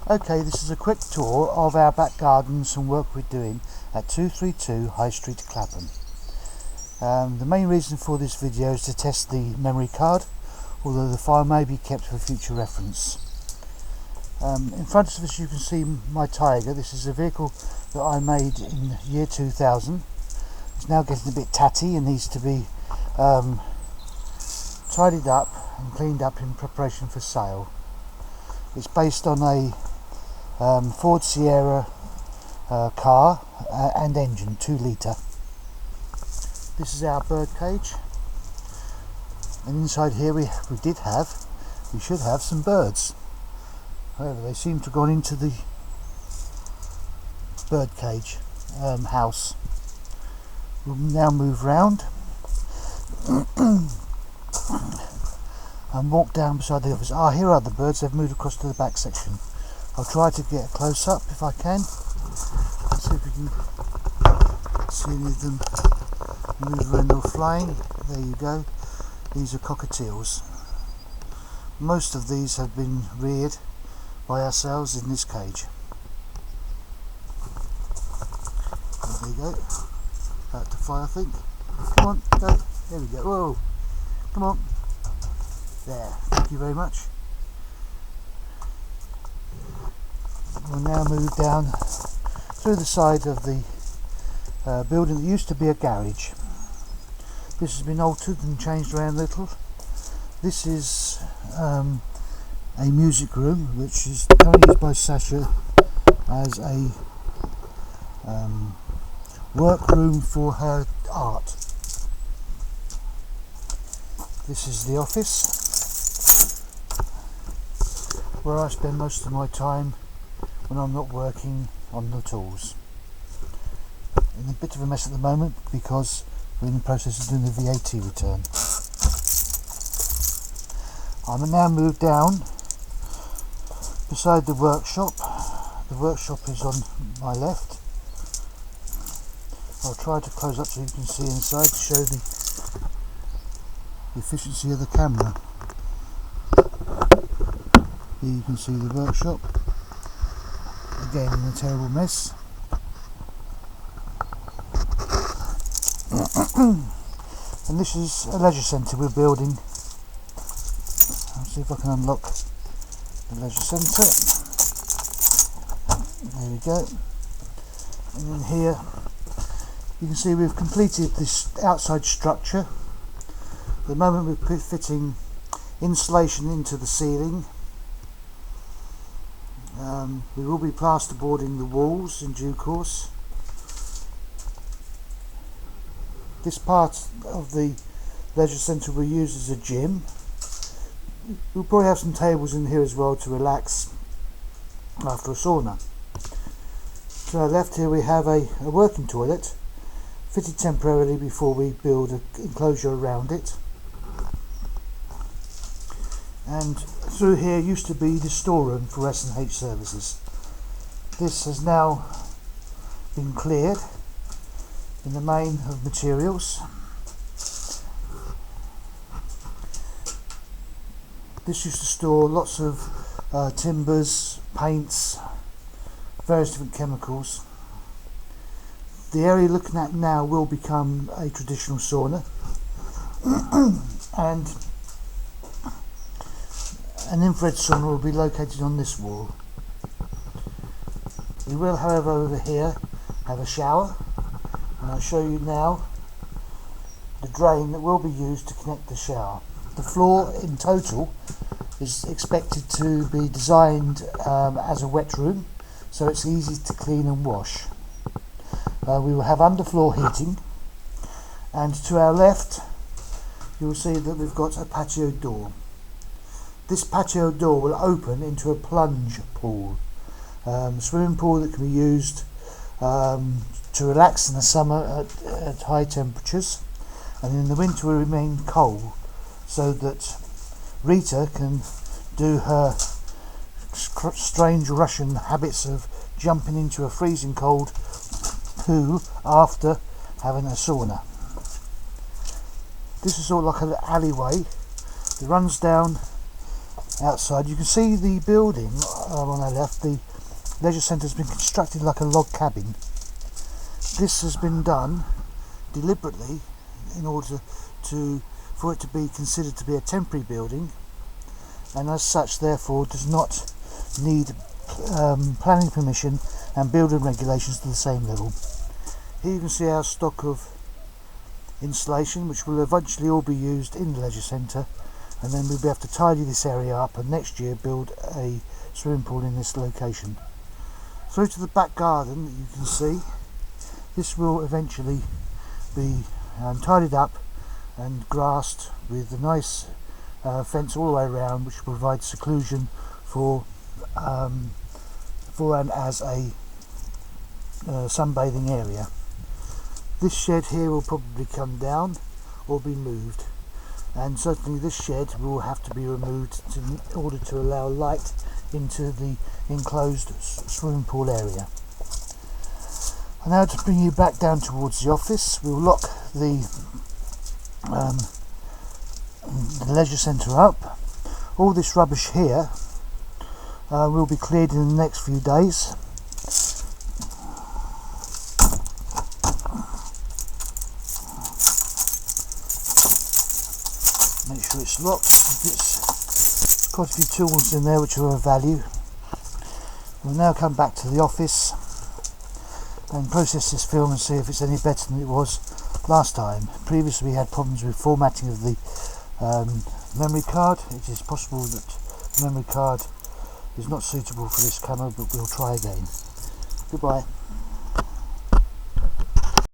Okay, this is a quick tour of our back garden and some work we're doing at 232 High Street, Clapham. The main reason for this video is to test the memory card, although the file may be kept for future reference. In front of us you can see my Tiger. This is a vehicle that I made in the year 2000. It's now getting a bit tatty and needs to be tidied up and cleaned up in preparation for sale. It's based on a Ford Sierra car and engine, 2 litre. This is our bird cage, and inside here we should have some birds. However, they seem to have gone into the bird cage house. We'll now move round and walk down beside the office. Here are the birds. They've moved across to the back section. I'll try to get close up if I can. Let's see if we can see any of them move around or flying. There you go. These are cockatiels. Most of these have been reared by ourselves in this cage. There you go. About to fly, I think. Come on, go. There we go. Whoa. Come on. There. Thank you very much. We'll now move down through the side of the building that used to be a garage. This has been altered and changed around a little. This is a music room which is currently used by Sasha as a workroom for her art. This is the office where I spend most of my time when I'm not working on the tools. In a bit of a mess at the moment because we're in the process of doing the VAT return. I'm now moved down beside the workshop. The workshop is on my left. I'll try to close up so you can see inside to show the efficiency of the camera. Here you can see the workshop. Again in a terrible mess. And this is a leisure centre we're building. I'll see if I can unlock the leisure centre. There we go. And then here you can see we've completed this outside structure. At the moment we're fitting insulation into the ceiling. We will be plasterboarding the walls in due course. This part of the leisure centre will use as a gym. We'll probably have some tables in here as well to relax after a sauna. To our left here we have a working toilet fitted temporarily before we build an enclosure around it. And through here used to be the storeroom for S&H services. This has now been cleared in the main of materials. This used to store lots of timbers, paints, various different chemicals. The area you're looking at now will become a traditional sauna and an infrared sauna will be located on this wall. We will, however, over here have a shower, and I'll show you now the drain that will be used to connect the shower. The floor in total is expected to be designed as a wet room, so it's easy to clean and wash. We will have underfloor heating, and to our left you'll see that we've got a patio door. This patio door will open into a plunge pool, swimming pool that can be used to relax in the summer at high temperatures, and in the winter will remain cold, so that Rita can do her strange Russian habits of jumping into a freezing cold pool after having a sauna. This is sort of like an alleyway that runs down outside. You can see the building on our left. The leisure centre has been constructed like a log cabin. This has been done deliberately in order for it to be considered to be a temporary building, and as such therefore does not need planning permission and building regulations to the same level. Here you can see our stock of insulation, which will eventually all be used in the leisure centre, and then we'll be able to tidy this area up and next year build a swimming pool in this location. Through to the back garden that you can see, this will eventually be tidied up and grassed with a nice fence all the way around, which will provide seclusion for and as a sunbathing area. This shed here will probably come down or be moved, and certainly this shed will have to be removed in order to allow light into the enclosed swimming pool area. And now to bring you back down towards the office, we'll lock the leisure centre up. All this rubbish here will be cleared in the next few days. Make sure it's locked. There's quite a few tools in there which are of value. We'll now come back to the office and process this film and see if it's any better than it was last time. Previously we had problems with formatting of the memory card. It is possible that the memory card is not suitable for this camera, but we'll try again. Goodbye.